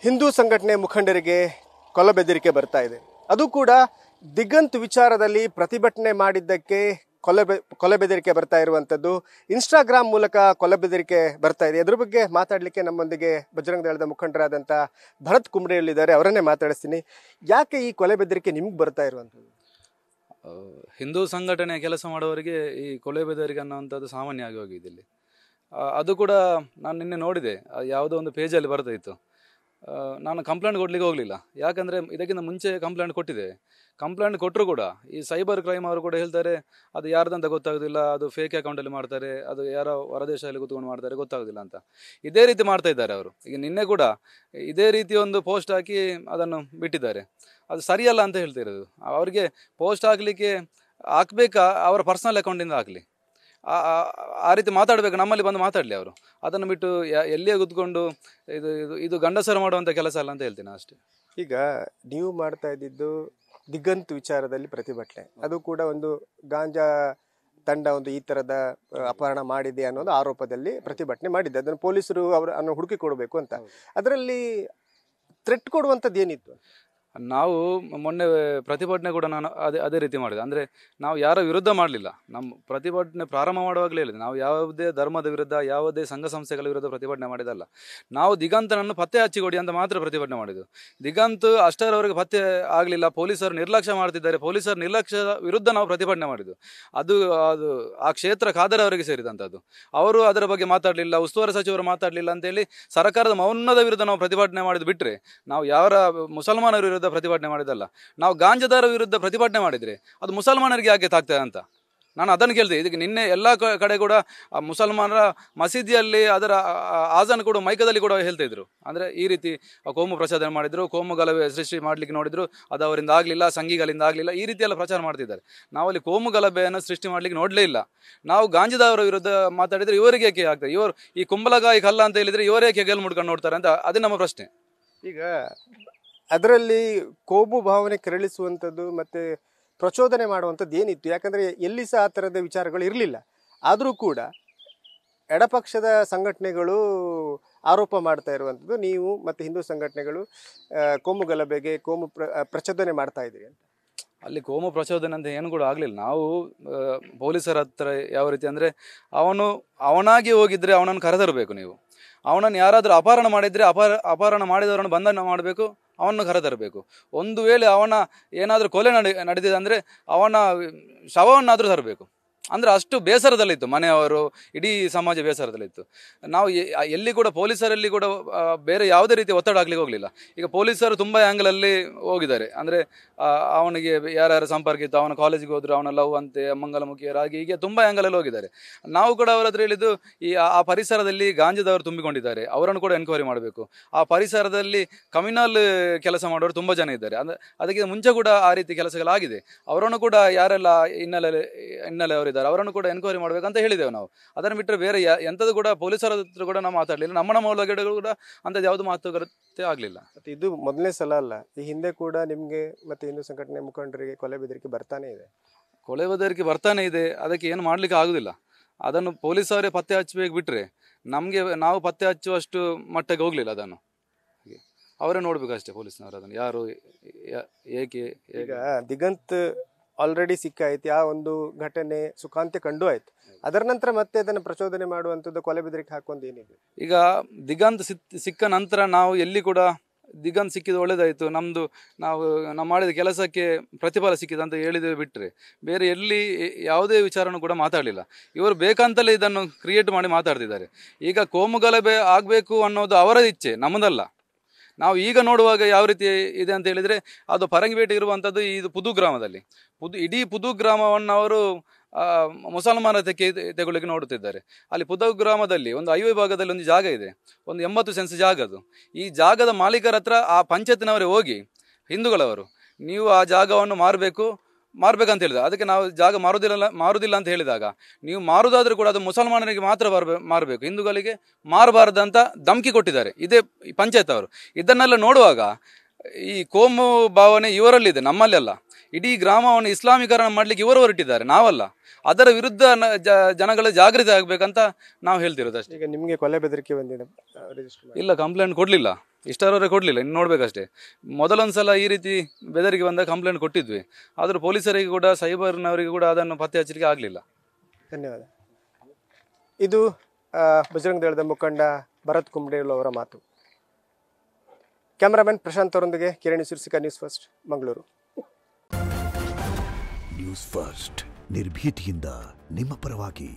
ಹಿಂದೂ ಸಂಘಟನೆ ಮುಖಂಡರಿಗೆ ಕೊಲ್ಲಬೆದರಿಕೆ ಬರ್ತಾ ಇದೆ. ಅದು ಕೂಡ ದಿಗಂತ್ ವಿಚಾರದಲ್ಲಿ ಪ್ರತಿಭಟನೆ ಮಾಡಿದ್ದಕ್ಕೆ ಕೊಲೆಬೆದರಿಕೆ ಬರ್ತಾ ಇರುವಂಥದ್ದು. ಇನ್ಸ್ಟಾಗ್ರಾಮ್ ಮೂಲಕ ಕೊಲೆಬೆದರಿಕೆ ಬರ್ತಾ ಇದೆ. ಅದ್ರ ಬಗ್ಗೆ ಮಾತಾಡಲಿಕ್ಕೆ ನಮ್ಮೊಂದಿಗೆ ಬಜರಂಗ ದಳದ ಮುಖಂಡರಾದಂಥ ಭರತ್ ಕುಂಬ್ರೆಯಲ್ಲಿದ್ದಾರೆ. ಅವರನ್ನೇ ಮಾತಾಡಿಸ್ತೀನಿ. ಯಾಕೆ ಈ ಕೊಲೆಬೆದರಿಕೆ ನಿಮ್ಗೆ ಬರ್ತಾ ಇರುವಂಥದ್ದು? ಹಿಂದೂ ಸಂಘಟನೆ ಕೆಲಸ ಮಾಡುವವರಿಗೆ ಈ ಕೊಲೆಬೆದರಿಕೆ ಅನ್ನೋವಂಥದ್ದು ಸಾಮಾನ್ಯ ಆಗಿ ಹೋಗಿದೆ ಇಲ್ಲಿ. ಅದು ಕೂಡ ನಾನು ನಿನ್ನೆ ನೋಡಿದೆ, ಯಾವುದೋ ಒಂದು ಪೇಜಲ್ಲಿ ಬರ್ತಾ ಇತ್ತು. ನಾನು ಕಂಪ್ಲೇಂಟ್ ಕೊಡ್ಲಿಕ್ಕೆ ಹೋಗಲಿಲ್ಲ, ಯಾಕಂದರೆ ಇದಕ್ಕಿಂತ ಮುಂಚೆ ಕಂಪ್ಲೇಂಟ್ ಕೊಟ್ಟಿದ್ದೇವೆ. ಕಂಪ್ಲೇಂಟ್ ಕೊಟ್ಟರು ಕೂಡ ಈ ಸೈಬರ್ ಕ್ರೈಮ್ ಅವರು ಕೂಡ ಹೇಳ್ತಾರೆ ಅದು ಯಾರ್ದಂತ ಗೊತ್ತಾಗೋದಿಲ್ಲ, ಅದು ಫೇಕ್ ಅಕೌಂಟಲ್ಲಿ ಮಾಡ್ತಾರೆ, ಅದು ಯಾರೋ ಹೊರದೇಶದಲ್ಲಿ ಕೂತ್ಕೊಂಡು ಮಾಡ್ತಾರೆ, ಗೊತ್ತಾಗೋದಿಲ್ಲ ಅಂತ ಇದೇ ರೀತಿ ಮಾಡ್ತಾ ಇದ್ದಾರೆ ಅವರು. ಈಗ ನಿನ್ನೆ ಕೂಡ ಇದೇ ರೀತಿ ಒಂದು ಪೋಸ್ಟ್ ಹಾಕಿ ಅದನ್ನು ಬಿಟ್ಟಿದ್ದಾರೆ. ಅದು ಸರಿಯಲ್ಲ ಅಂತ ಹೇಳ್ತಿರೋದು. ಅವರಿಗೆ ಪೋಸ್ಟ್ ಹಾಕಬೇಕಾ ಅವರ ಪರ್ಸನಲ್ ಅಕೌಂಟಿಂದ ಹಾಕಲಿ, ಆ ರೀತಿ ಮಾತಾಡಬೇಕು, ನಮ್ಮಲ್ಲಿ ಬಂದು ಮಾತಾಡಲಿ ಅವರು. ಅದನ್ನು ಬಿಟ್ಟು ಎಲ್ಲಿಯೇ ಕೂತ್ಕೊಂಡು ಇದು ಇದು ಇದು ಗಂಡಸರು ಮಾಡುವಂಥ ಕೆಲಸ ಅಲ್ಲ ಅಂತ ಹೇಳ್ತೀನಿ ಅಷ್ಟೇ. ಈಗ ನೀವು ಮಾಡ್ತಾ ಇದ್ದಿದ್ದು ದಿಗಂತ್ ವಿಚಾರದಲ್ಲಿ ಪ್ರತಿಭಟನೆ, ಅದು ಕೂಡ ಒಂದು ಗಾಂಜಾ ತಂಡ ಒಂದು ಈ ಥರದ ಅಪಹರಣ ಮಾಡಿದೆ ಅನ್ನೋದು ಆರೋಪದಲ್ಲಿ ಪ್ರತಿಭಟನೆ ಮಾಡಿದ್ದೆ. ಅದನ್ನು ಪೊಲೀಸರು ಅವರನ್ನು ಹುಡುಕಿ ಕೊಡಬೇಕು ಅಂತ. ಅದರಲ್ಲಿ ಥ್ರೆಟ್ ಕೊಡುವಂಥದ್ದು ಏನಿತ್ತು? ನಾವು ಮೊನ್ನೆ ಪ್ರತಿಭಟನೆ ಕೂಡ ನಾನು ಅದೇ ರೀತಿ ಮಾಡಿದೆ. ಅಂದರೆ ನಾವು ಯಾರ ವಿರುದ್ಧ ಮಾಡಲಿಲ್ಲ. ನಮ್ಮ ಪ್ರತಿಭಟನೆ ಪ್ರಾರಂಭ ಮಾಡುವಾಗಲೇ ಹೇಳಿದೆ, ನಾವು ಯಾವುದೇ ಧರ್ಮದ ವಿರುದ್ಧ, ಯಾವುದೇ ಸಂಘ ಸಂಸ್ಥೆಗಳ ವಿರುದ್ಧ ಪ್ರತಿಭಟನೆ ಮಾಡಿದಲ್ಲ. ನಾವು ದಿಗಂತನನ್ನು ಪತ್ತೆ ಹಚ್ಚಿಕೊಡಿ ಅಂತ ಮಾತ್ರ ಪ್ರತಿಭಟನೆ ಮಾಡಿದ್ದು. ದಿಗಂತ್ ಅಷ್ಟರವರೆಗೆ ಪತ್ತೆ ಆಗಲಿಲ್ಲ, ಪೊಲೀಸರು ನಿರ್ಲಕ್ಷ್ಯ ಮಾಡ್ತಿದ್ದಾರೆ, ಪೊಲೀಸರ ನಿರ್ಲಕ್ಷ್ಯದ ವಿರುದ್ಧ ನಾವು ಪ್ರತಿಭಟನೆ ಮಾಡಿದ್ದು. ಅದು ಅದು ಆ ಕ್ಷೇತ್ರ ಖಾದರ್ ಅವರಿಗೆ ಸೇರಿದಂಥದ್ದು. ಅವರು ಅದರ ಬಗ್ಗೆ ಮಾತಾಡಲಿಲ್ಲ, ಉಸ್ತುವಾರಿ ಸಚಿವರು ಮಾತಾಡಲಿಲ್ಲ ಅಂತೇಳಿ ಸರ್ಕಾರದ ಮೌನದ ವಿರುದ್ಧ ನಾವು ಪ್ರತಿಭಟನೆ ಮಾಡಿದ್ದು ಬಿಟ್ಟರೆ, ನಾವು ಯಾರ ಮುಸಲ್ಮಾನರ ವಿರುದ್ಧ ಪ್ರತಿಭಟನೆ ಮಾಡಿದಲ್ಲ. ನಾವು ಗಾಂಜಾದಾರ ವಿರುದ್ಧ ಪ್ರತಿಭಟನೆ ಮಾಡಿದ್ರೆ ಅದು ಮುಸಲ್ಮಾನರಿಗೆ ಯಾಕೆ ತಾಗ್ತದೆ ಅಂತ ನಾನು ಅದನ್ನು ಕೇಳಿದೆ. ಇದಕ್ಕೆ ನಿನ್ನೆ ಎಲ್ಲ ಕಡೆ ಕೂಡ ಮುಸಲ್ಮಾನರ ಮಸೀದಿಯಲ್ಲಿ ಅದರ ಆಜಾನ್ ಕೂಡ ಮೈಕದಲ್ಲಿ ಕೂಡ ಹೇಳ್ತಾ ಇದ್ರು. ಅಂದರೆ ಈ ರೀತಿ ಕೋಮು ಪ್ರಚೋದನೆ ಮಾಡಿದ್ರು, ಕೋಮು ಗಲಭೆ ಸೃಷ್ಟಿ ಮಾಡಲಿಕ್ಕೆ ನೋಡಿದ್ರು, ಅದು ಅವರಿಂದ ಆಗಲಿಲ್ಲ, ಸಂಘಿಗಳಿಂದ ಆಗಲಿಲ್ಲ, ಈ ರೀತಿ ಎಲ್ಲ ಪ್ರಚಾರ ಮಾಡ್ತಿದ್ದಾರೆ. ನಾವಲ್ಲಿ ಕೋಮು ಗಲಭೆಯನ್ನು ಸೃಷ್ಟಿ ಮಾಡಲಿಕ್ಕೆ ನೋಡಲೇ ಇಲ್ಲ. ನಾವು ಗಾಂಜಾದವರ ವಿರುದ್ಧ ಮಾತಾಡಿದರೆ ಇವರಿಗೆ ಏಕೆ ಆಗ್ತದೆ, ಇವರು ಈ ಕುಂಬಳಕಾಯಿ ಕಲ್ಲ ಅಂತ ಹೇಳಿದರೆ ಇವರೇಕೆ ಗೆಲ್ ಮುಡ್ಕೊಂಡು ನೋಡ್ತಾರೆ ಅಂತ ಅದೇ ನಮ್ಮ ಪ್ರಶ್ನೆ. ಈಗ ಅದರಲ್ಲಿ ಕೋಮು ಭಾವನೆ ಕೆರಳಿಸುವಂಥದ್ದು ಮತ್ತು ಪ್ರಚೋದನೆ ಮಾಡುವಂಥದ್ದು ಏನಿತ್ತು? ಯಾಕಂದರೆ ಎಲ್ಲಿ ಸಹ ಆ ಥರದ ವಿಚಾರಗಳು ಇರಲಿಲ್ಲ. ಆದರೂ ಕೂಡ ಎಡಪಕ್ಷದ ಸಂಘಟನೆಗಳು ಆರೋಪ ಮಾಡ್ತಾ ಇರುವಂಥದ್ದು ನೀವು ಮತ್ತು ಹಿಂದೂ ಸಂಘಟನೆಗಳು ಕೋಮು ಗಲಭೆಗೆ ಪ್ರಚೋದನೆ ಮಾಡ್ತಾ ಇದ್ದೀರಿ ಅಂತ. ಅಲ್ಲಿ ಕೋಮು ಪ್ರಚೋದನೆ ಅಂತ ಏನು ಕೂಡ ಆಗಲಿಲ್ಲ. ನಾವು ಪೊಲೀಸರ ಹತ್ರ ಯಾವ ರೀತಿ ಅಂದರೆ, ಅವನಾಗಿ ಹೋಗಿದ್ರೆ ಅವನನ್ನು ಕರೆತರಬೇಕು. ನೀವು ಅವನನ್ನು ಯಾರಾದರೂ ಅಪಹರಣ ಮಾಡಿದರೆ ಅಪಹರಣ ಮಾಡಿದವರನ್ನು ಬಂಧನ ಮಾಡಬೇಕು, ಅವನನ್ನು ಕರೆತರಬೇಕು. ಒಂದು ವೇಳೆ ಅವನ ಏನಾದರೂ ಕೊಲೆ ನಡೆದಿದೆ ಅಂದರೆ ಅವನ ಶವವನ್ನಾದರೂ ತರಬೇಕು. ಅಂದರೆ ಅಷ್ಟು ಬೇಸರದಲ್ಲಿತ್ತು ಮನೆಯವರು, ಇಡೀ ಸಮಾಜ ಬೇಸರದಲ್ಲಿತ್ತು. ನಾವು ಎಲ್ಲಿ ಕೂಡ ಪೊಲೀಸರಲ್ಲಿ ಕೂಡ ಬೇರೆ ಯಾವುದೇ ರೀತಿ ಒತ್ತಡ ಆಗಲಿಕ್ಕೆ ಹೋಗಲಿಲ್ಲ. ಈಗ ಪೊಲೀಸರು ತುಂಬ ಆ್ಯಂಗಲಲ್ಲಿ ಹೋಗಿದ್ದಾರೆ. ಅಂದರೆ ಅವನಿಗೆ ಯಾರ್ಯಾರು ಸಂಪರ್ಕ ಇತ್ತು, ಅವನ ಕಾಲೇಜಿಗೆ ಹೋದ್ರು, ಅವನ ಲವ್ ಅಂತೆ, ಮಂಗಲಮುಖಿಯರಾಗಿ, ಹೀಗೆ ತುಂಬ ಆ್ಯಂಗಲಲ್ಲಿ ಹೋಗಿದ್ದಾರೆ. ನಾವು ಕೂಡ ಅವರ ಹತ್ರ ಹೇಳಿದ್ದು, ಆ ಪರಿಸರದಲ್ಲಿ ಗಾಂಜಾದವರು ತುಂಬಿಕೊಂಡಿದ್ದಾರೆ, ಅವರನ್ನು ಕೂಡ ಎನ್ಕ್ವೈರಿ ಮಾಡಬೇಕು. ಆ ಪರಿಸರದಲ್ಲಿ ಕಮ್ಯುನಲ್ ಕೆಲಸ ಮಾಡೋರು ತುಂಬ ಜನ ಇದ್ದಾರೆ. ಅದಕ್ಕೆ ಮುಂಚೆ ಕೂಡ ಆ ರೀತಿ ಕೆಲಸಗಳಾಗಿದೆ. ಅವರನ್ನು ಕೂಡ ಯಾರೆಲ್ಲ ಹಿನ್ನೆಲೆ ಅವರಿದ್ದಾರೆ ಅವರನ್ನು ಕೂಡ ಎನ್ಕ್ವೈರಿ ಮಾಡಬೇಕಂತ ಹೇಳಿದ್ದೇವೆ ನಾವು. ಅದನ್ನು ಬಿಟ್ಟರೆ ಬೇರೆ ಎಂಥದ್ದು ಕೂಡ ಪೊಲೀಸರ ಹತ್ರ ಕೂಡ ನಾವು ಮಾತಾಡಲಿಲ್ಲ. ನಮ್ಮ ಒಳಗಡೆ ಕೂಡ ಅಂಥದ್ದು ಯಾವುದು ಮಾತುಕತೆ ಆಗಲಿಲ್ಲ. ಮತ್ತು ಇದು ಮೊದಲನೇ ಸಲ ಅಲ್ಲ, ಈ ಹಿಂದೆ ಕೂಡ ನಿಮಗೆ ಮತ್ತು ಹಿಂದೂ ಸಂಘಟನೆ ಮುಖಂಡರಿಗೆ ಕೊಲೆ ಬೆದರಿಕೆ ಬರ್ತಾನೆ ಇದೆ. ಕೊಲೆ ಬೆದರಿಕೆ ಬರ್ತಾನೆ ಇದೆ, ಅದಕ್ಕೆ ಏನು ಮಾಡಲಿಕ್ಕೆ ಆಗೋದಿಲ್ಲ. ಅದನ್ನು ಪೊಲೀಸವರೇ ಪತ್ತೆ ಹಚ್ಚಬೇಕು ಬಿಟ್ಟರೆ ನಾವು ಪತ್ತೆ ಹಚ್ಚುವಷ್ಟು ಮಟ್ಟಕ್ಕೆ ಹೋಗಲಿಲ್ಲ. ಅದನ್ನು ಅವರೇ ನೋಡಬೇಕಷ್ಟೇ, ಪೊಲೀಸ್ನವರು ಅದನ್ನು ಯಾರು ಏಕೆ. ಈಗ ದಿಗಂತ್ ಆಲ್ರೆಡಿ ಸಿಕ್ಕಾಯ್ತು, ಆ ಒಂದು ಘಟನೆ ಸುಖಾಂತ್ಯ ಕಂಡು ಆಯ್ತು. ಅದರ ನಂತರ ಮತ್ತೆ ಅದನ್ನು ಪ್ರಚೋದನೆ ಮಾಡುವಂಥದ್ದು, ಕೊಲೆ ಬೆದರಿಕೆ ಹಾಕುವಂಥ ಏನಿದೆ? ಈಗ ದಿಗಂತ್ ಸಿಕ್ಕ ನಂತರ ನಾವು ಎಲ್ಲಿ ಕೂಡ ದಿಗಂತ್ ಸಿಕ್ಕಿದ್ದು ಒಳ್ಳೇದಾಯಿತು, ನಾವು ಮಾಡಿದ ಕೆಲಸಕ್ಕೆ ಪ್ರತಿಫಲ ಸಿಕ್ಕಿದೆ ಅಂತ ಹೇಳಿದ್ದೇವೆ ಬಿಟ್ಟರೆ ಬೇರೆ ಎಲ್ಲಿ ಯಾವುದೇ ವಿಚಾರನೂ ಕೂಡ ಮಾತಾಡಲಿಲ್ಲ. ಇವರು ಬೇಕಂತಲೇ ಇದನ್ನು ಕ್ರಿಯೇಟ್ ಮಾಡಿ ಮಾತಾಡ್ತಿದ್ದಾರೆ. ಈಗ ಕೋಮು ಗಲಭೆ ಆಗಬೇಕು ಅನ್ನೋದು ಅವರ ಇಚ್ಛೆ, ನಮ್ಮದಲ್ಲ. ನಾವು ಈಗ ನೋಡುವಾಗ ಯಾವ ರೀತಿ ಇದೆ ಅಂತ ಹೇಳಿದರೆ, ಅದು ಪರಂಗಿಪೇಟೆ ಇರುವಂಥದ್ದು ಇದು ಪುದು ಗ್ರಾಮದಲ್ಲಿ. ಇಡೀ ಪುದು ಗ್ರಾಮವನ್ನು ಅವರು ಮುಸಲ್ಮಾನ ತೆಗೊಳ್ಳಿಕ್ಕೆ ನೋಡುತ್ತಿದ್ದಾರೆ. ಅಲ್ಲಿ ಪುದು ಗ್ರಾಮದಲ್ಲಿ ಒಂದು ಹೈವೇ ಭಾಗದಲ್ಲಿ ಒಂದು ಜಾಗ ಇದೆ, ಒಂದು 80 ಸೆನ್ಸ್ ಜಾಗ. ಅದು ಈ ಜಾಗದ ಮಾಲೀಕರ ಹತ್ರ ಆ ಪಂಚಾಯತ್ನವರೇ ಹೋಗಿ, ಹಿಂದೂಗಳವರು, ನೀವು ಆ ಜಾಗವನ್ನು ಮಾರಬೇಕಂತ ಹೇಳಿದ. ಅದಕ್ಕೆ ನಾವು ಜಾಗ ಮಾರುದಿಲ್ಲ ಅಂತ ಹೇಳಿದಾಗ, ನೀವು ಮಾರುದಾದ್ರೂ ಕೂಡ ಅದು ಮುಸಲ್ಮಾನರಿಗೆ ಮಾತ್ರ ಮಾರಬೇಕು, ಹಿಂದೂಗಳಿಗೆ ಮಾರಬಾರದಂತ ಧಮಕಿ ಕೊಟ್ಟಿದ್ದಾರೆ ಇದೇ ಪಂಚಾಯತ್ ಅವರು. ಇದನ್ನೆಲ್ಲ ನೋಡುವಾಗ ಈ ಕೋಮು ಭಾವನೆ ಇವರಲ್ಲಿದೆ, ನಮ್ಮಲ್ಲಿ ಅಲ್ಲ. ಇಡೀ ಗ್ರಾಮವನ್ನು ಇಸ್ಲಾಮೀಕರಣ ಮಾಡಲಿಕ್ಕೆ ಇವರು ಹೊರಟಿದ್ದಾರೆ, ನಾವಲ್ಲ. ಅದರ ವಿರುದ್ಧ ಜನಗಳ ಜಾಗೃತಿ ಆಗಬೇಕಂತ ನಾವು ಹೇಳ್ತಿರೋದು ಅಷ್ಟೇ. ಈಗ ನಿಮಗೆ ಕೊಲೆ ಬೆದರಿಕೆ ಬಂದಿದೆ? ಇಲ್ಲ, ಕಂಪ್ಲೇಂಟ್ ಕೊಡಲಿಲ್ಲ. ಇಷ್ಟರವರೆಗೆ ಕೊಡಲಿಲ್ಲ, ಇನ್ನು ನೋಡಬೇಕಷ್ಟೇ. ಮೊದಲೊಂದು ಸಲ ಈ ರೀತಿ ಬೆದರಿಗೆ ಬಂದ ಕಂಪ್ಲೇಂಟ್ ಕೊಟ್ಟಿದ್ವಿ, ಆದರೂ ಪೊಲೀಸರಿಗೆ ಕೂಡ ಸೈಬರ್ನವರಿಗೆ ಕೂಡ ಅದನ್ನು ಪತ್ತೆ ಹಚ್ಚಲಿಕ್ಕೆ ಆಗಲಿಲ್ಲ. ಧನ್ಯವಾದ. ಇದು ಬಜರಂಗ ದಳದ ಮುಖಂಡ ಭರತ್ ಕುಂಬ್ಡೇಲ್ ಅವರ ಮಾತು. ಕ್ಯಾಮರಾಮನ್ ಪ್ರಶಾಂತ್ ಅವರೊಂದಿಗೆ ಕಿರಣಿ ಸಿರ್ಸಿಕಾ, news first, Mangaluru. News first ನಿರ್ಭೀತಿಯಿಂದ ನಿಮ್ಮ ಪರವಾಗಿ.